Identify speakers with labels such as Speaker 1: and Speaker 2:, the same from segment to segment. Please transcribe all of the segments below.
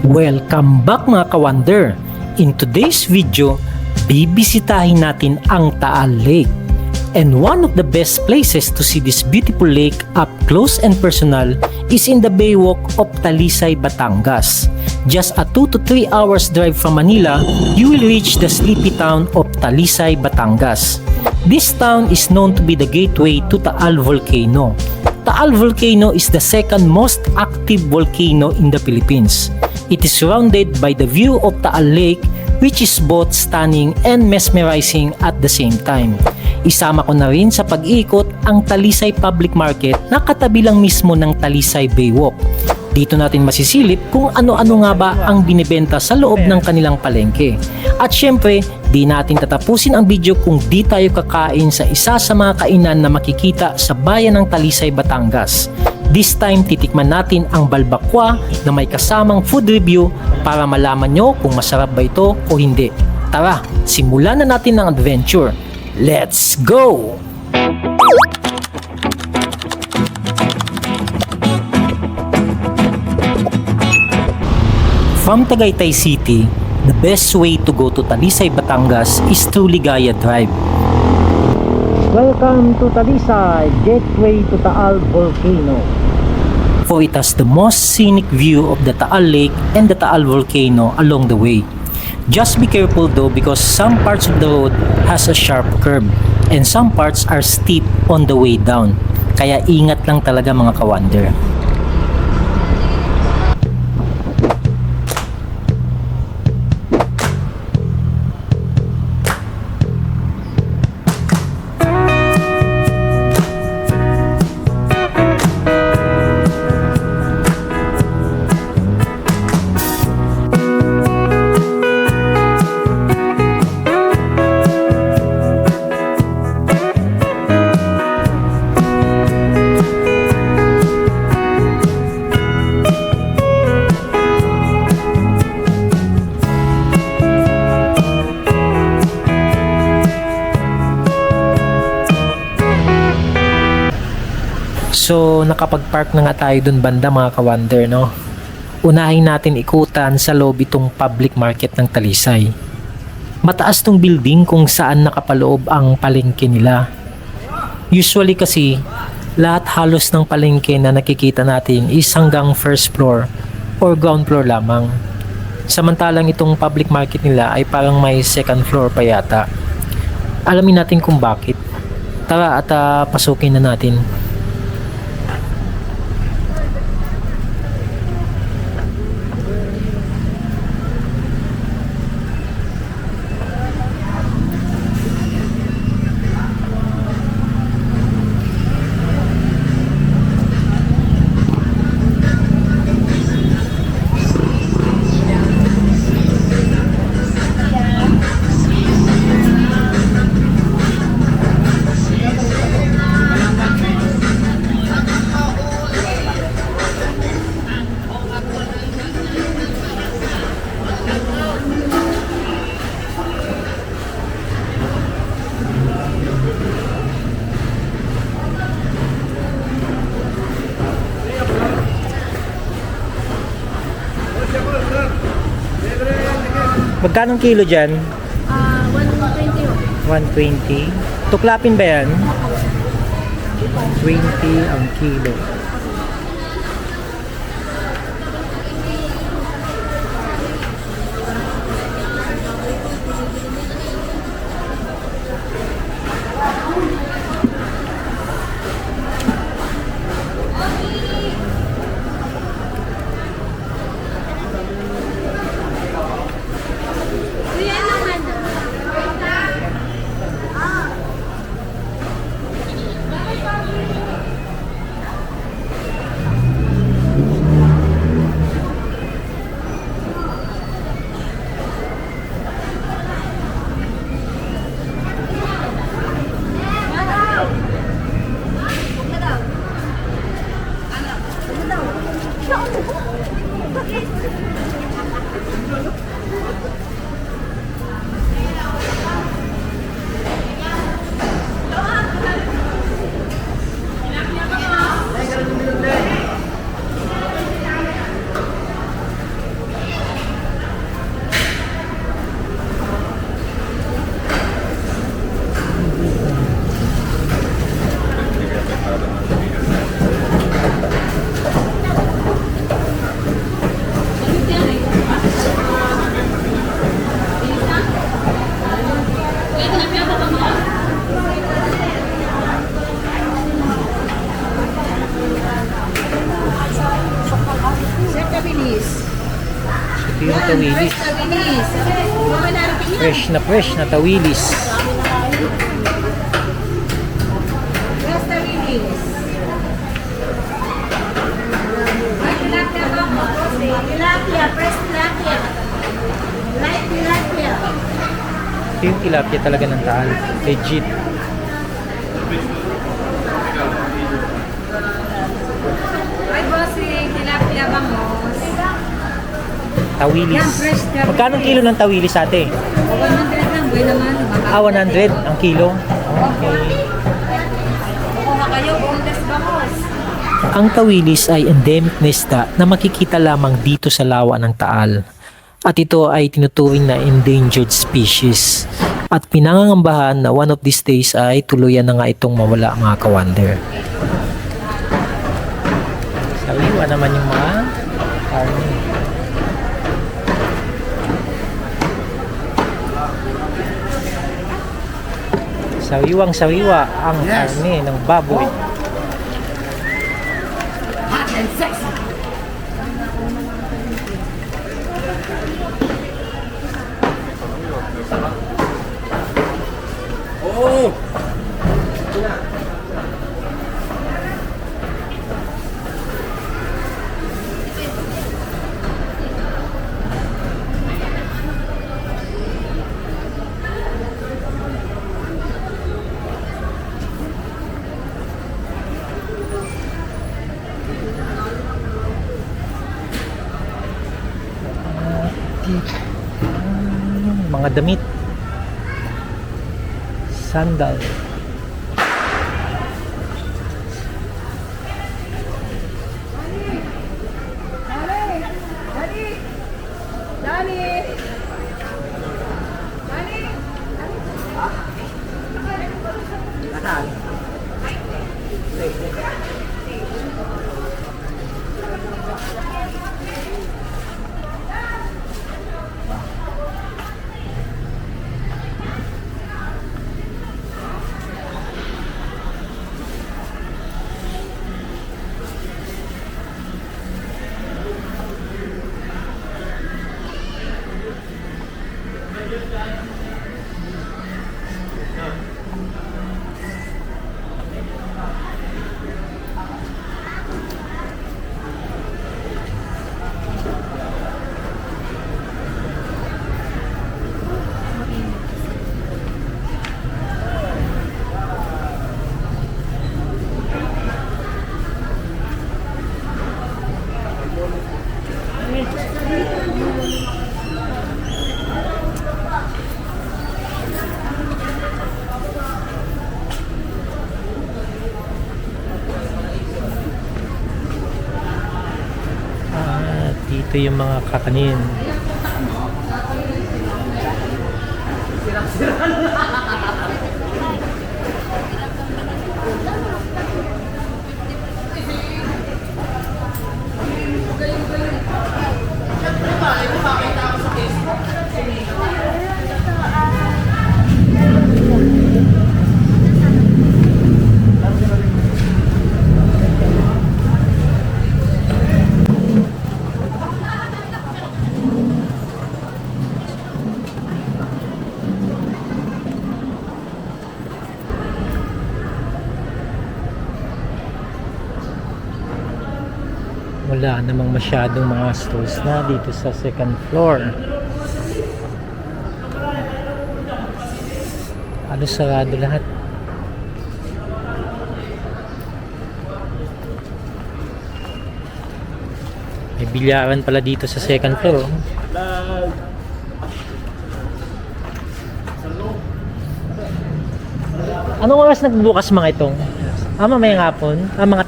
Speaker 1: Welcome back mga ka-wonder! In today's video, bibisitahin natin ang Taal Lake. And one of the best places to see this beautiful lake up close and personal is in the Baywalk of Talisay, Batangas. Just a 2 to 3 hours drive from Manila, you will reach the sleepy town of Talisay, Batangas. This town is known to be the gateway to Taal Volcano. Taal Volcano is the second most active volcano in the Philippines. It is surrounded by the view of Taal Lake, which is both stunning and mesmerizing at the same time. Isama ko na rin sa pag-iikot ang Talisay Public Market na katabi lang mismo ng Talisay Baywalk. Dito natin masisilip kung ano-ano nga ba ang binibenta sa loob ng kanilang palengke. At syempre, di natin tatapusin ang video kung di tayo kakain sa isa sa mga kainan na makikita sa bayan ng Talisay, Batangas. This time, titikman natin ang balbakwa na may kasamang food review para malaman nyo kung masarap ba ito o hindi. Tara, simulan na natin ang adventure. Let's go! From Tagaytay City, the best way to go to Talisay, Batangas is through Ligaya Drive. Welcome to Talisay, gateway to Taal Volcano. For it has the most scenic view of the Taal Lake and the Taal Volcano along the way. Just be careful though because some parts of the road has a sharp curve and some parts are steep on the way down. Kaya ingat lang talaga mga ka-wonder. So, nakapag-park na nga tayo dun banda mga ka-wonder, no? Unahin natin ikutan sa loob itong public market ng Talisay. Mataas tong building kung saan nakapaloob ang palengke nila. Usually kasi, lahat halos ng palengke na nakikita natin is hanggang first floor or ground floor lamang. Samantalang itong public market nila ay parang may second floor pa yata. Alamin natin kung bakit. Tara at pasukin na natin. Magkano kilo dyan?
Speaker 2: 120.
Speaker 1: 120. Tuklapin ba yan? 20 ang kilo. Ito yung tawilis. Fresh na tawilis.
Speaker 2: Tilapia, fresh tilapia. Light tilapia.
Speaker 1: Ito yung tilapia talaga ng Taal. Legit.
Speaker 2: Ay, bossing, tilapia bangus.
Speaker 1: Tawilis.
Speaker 2: Yan, fresh tilapia.
Speaker 1: Magkano ang kilo ng tawilis ate?
Speaker 2: 100 lang, boy naman.
Speaker 1: 100 ang kilo. Okay.
Speaker 2: Kukuha kayo, boneless bangus.
Speaker 1: Ang tawilis ay endemic na isda na makikita lamang dito sa lawa ng Taal. At ito ay tinuturing na endangered species. At pinangangambahan na one of these days ay tuluyan na nga itong mawala mga kawander. Sariwa naman yung mga karne. Sariwang sariwa ang karne ng baboy.
Speaker 2: Hot and sexy.
Speaker 1: Mga damit, sandal, dito yung mga kakanin. Wala namang masyadong mga stores na dito sa second floor. Halos sarado lahat. May bilyaran pala dito sa second floor. Anong oras nagbukas mga itong? Mamayang hapon? Mga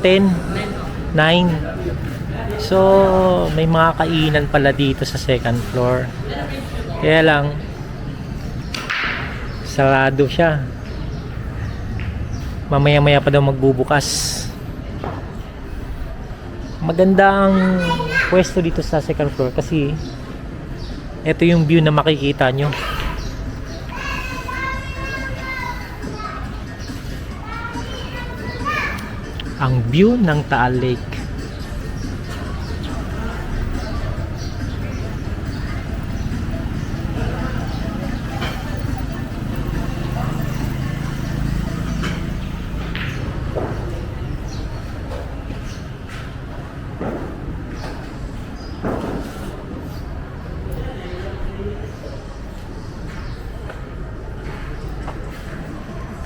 Speaker 1: 10? 9? So, may mga kainan pala dito sa second floor. Kaya lang, sarado siya. Mamaya-maya pa daw magbubukas. Maganda ang pwesto dito sa second floor kasi ito yung view na makikita nyo. Ang view ng Taal Lake.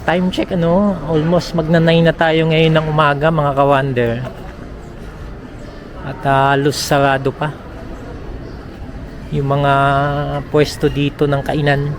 Speaker 1: Time check ano, almost magna-9 na tayo ngayon ng umaga mga ka-wonder. At halos sarado pa yung mga pwesto dito ng kainan.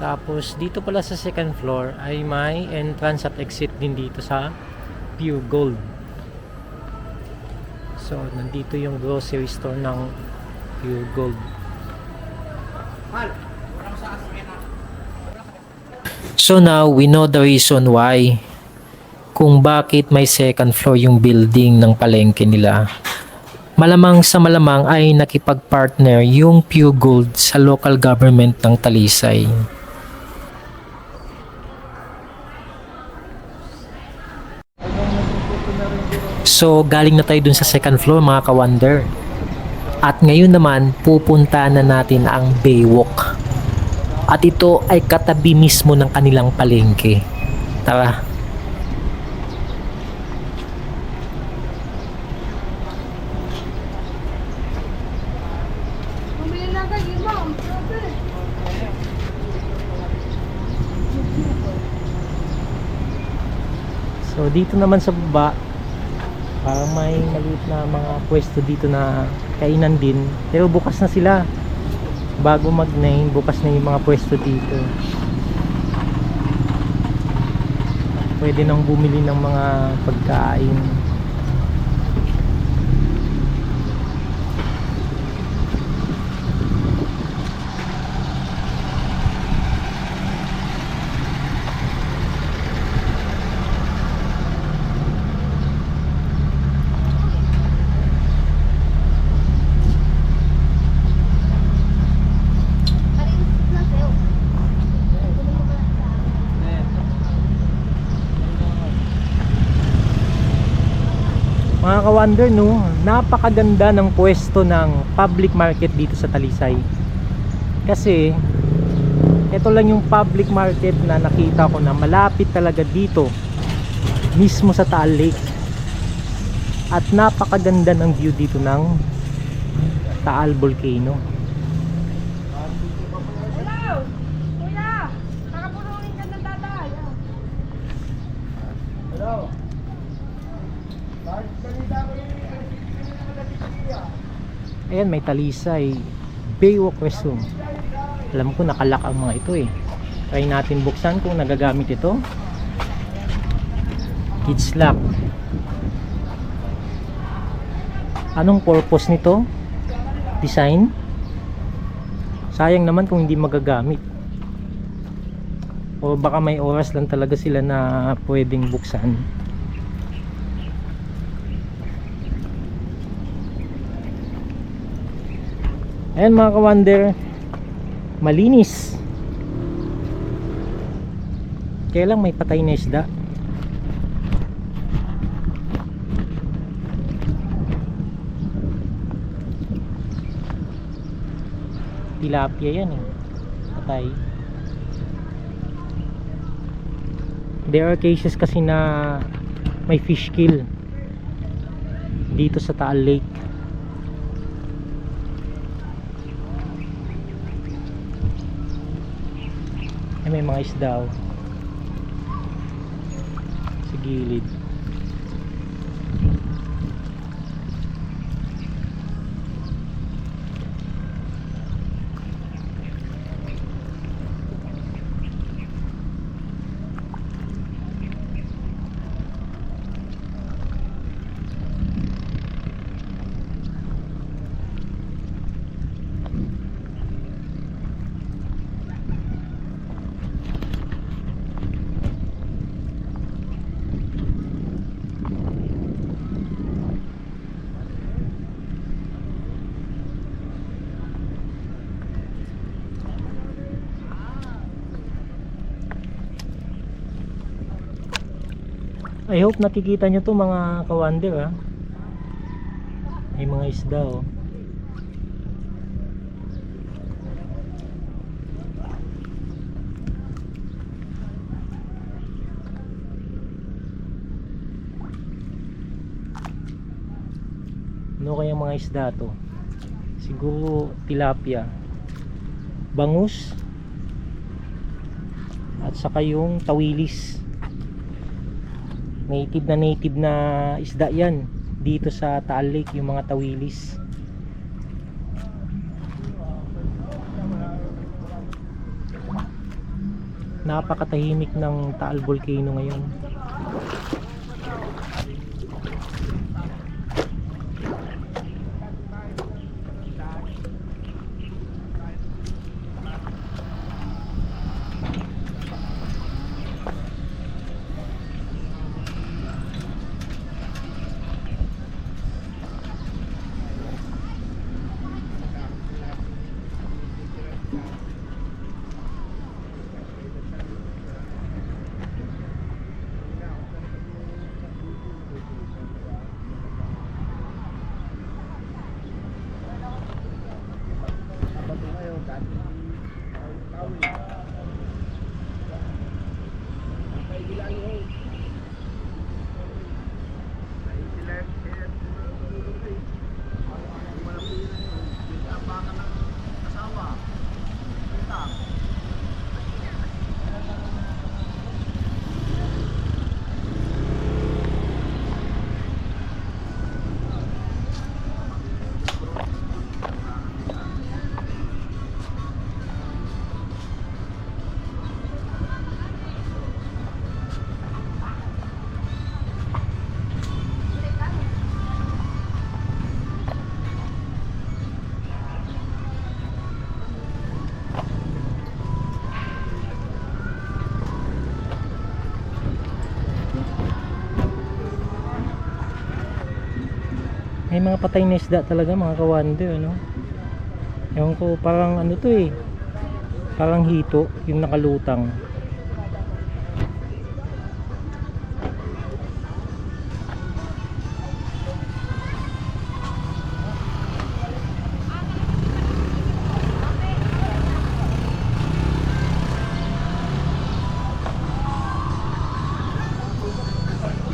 Speaker 1: Tapos dito pala sa second floor ay may entrance at exit din dito sa Pure Gold. So nandito yung grocery store ng Pure Gold. So now we know the reason why kung bakit may second floor yung building ng palengke nila. Malamang sa malamang ay nakipag-partner yung Pure Gold sa local government ng Talisay. So, galing na tayo dun sa second floor mga ka-wonder. At ngayon naman, pupunta na natin ang Baywalk. At ito ay katabi mismo ng kanilang palengke. Tara. So, dito naman sa baba, parang may maliit na mga pwesto dito na kainan din, pero bukas na sila bago mag-9, bukas na yung mga pwesto dito. Pwede nang bumili ng mga pagkain. Mga ka-wonder, no, napakaganda ng pwesto ng public market dito sa Talisay. Kasi ito lang yung public market na nakita ko na malapit talaga dito mismo sa Taal Lake. At napakaganda ng view dito ng Taal Volcano.
Speaker 2: Hello! Kuya! Nakapulungin ka ng tatay.
Speaker 3: Hello.
Speaker 1: Ayan, may Talisay Baywalk restroom. Alam ko nakalak ang mga ito eh. Try natin buksan kung nagagamit ito. It's lock. Anong purpose nito? Design? Sayang naman kung hindi magagamit. O baka may oras lang talaga sila na pwedeng buksan. Ayan mga ka-wonder, malinis. Kaya lang may patay na isda. Tilapia yan eh, patay. There are cases kasi na may fish kill dito sa Taal Lake. May mga isda sa gilid. I hope nakikita nyo to mga kawander ha. May mga isda oh. Ano kaya mga isda to? Siguro tilapia, bangus, at saka yung tawilis. Native na isda yan dito sa Taal Lake, yung mga tawilis. Napakatahimik ng Taal Volcano ngayon. May mga patay na isda talaga mga kawander, no? Ewan ko, parang ano to eh, parang hito yung nakalutang.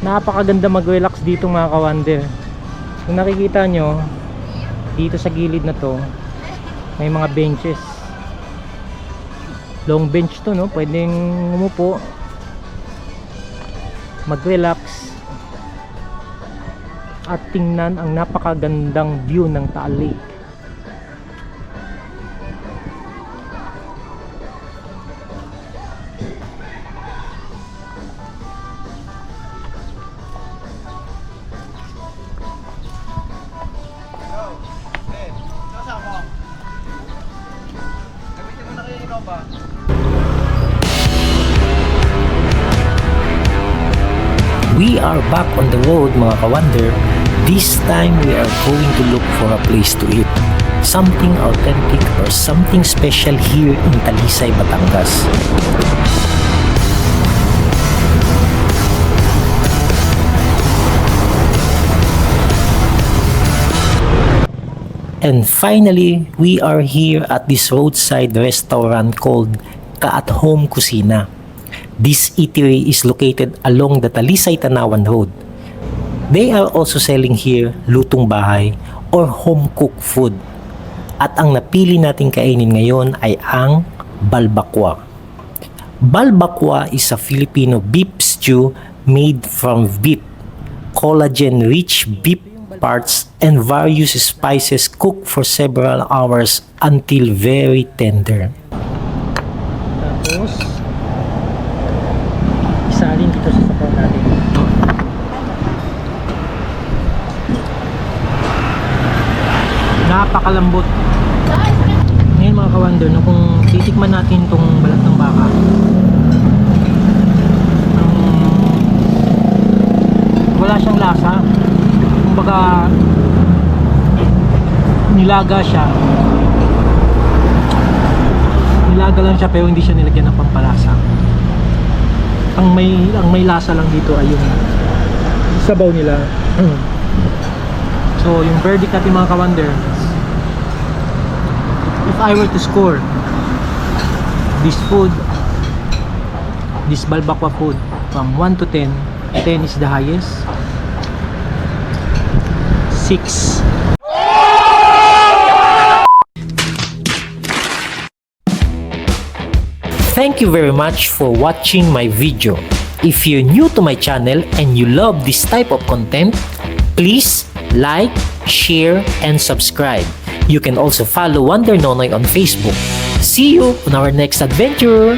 Speaker 1: Napakaganda mag-relax dito mga kawander. Kung nakikita nyo dito sa gilid na to, may mga benches, long bench to, no? Pwedeng umupo, mag-relax at tingnan ang napakagandang view ng Taal Lake. We are back on the road mga kawander. This time we are going to look for a place to eat. Something authentic or something special here in Talisay, Batangas. And finally, we are here at this roadside restaurant called Ka-At Home Kusina. This eatery is located along the Talisay-Tanawan Road. They are also selling here lutong bahay or home-cooked food. At ang napili natin kainin ngayon ay ang balbakwa. Balbakwa is a Filipino beef stew made from beef, collagen-rich beef parts, and various spices cooked for several hours until very tender. Tapos, isalin dito sa sabaw natin. Napakalambot. Ngayon mga kawander, no, kung titikman natin itong balat ng baka, wala siyang lasa. Kumbaga nilaga lang siya pero hindi siya nilagyan ng pampalasa. ang may lasa lang dito ay yung sabaw nila. So, yung verdict natin mga ka-wonder, if I were to score this food, this balbakwa food from 1 to 10, 10 is the highest, 6. Thank you very much for watching my video. If you're new to my channel and you love this type of content, please like, share, and subscribe. You can also follow Wonder Nonoy on Facebook. See you on our next adventure!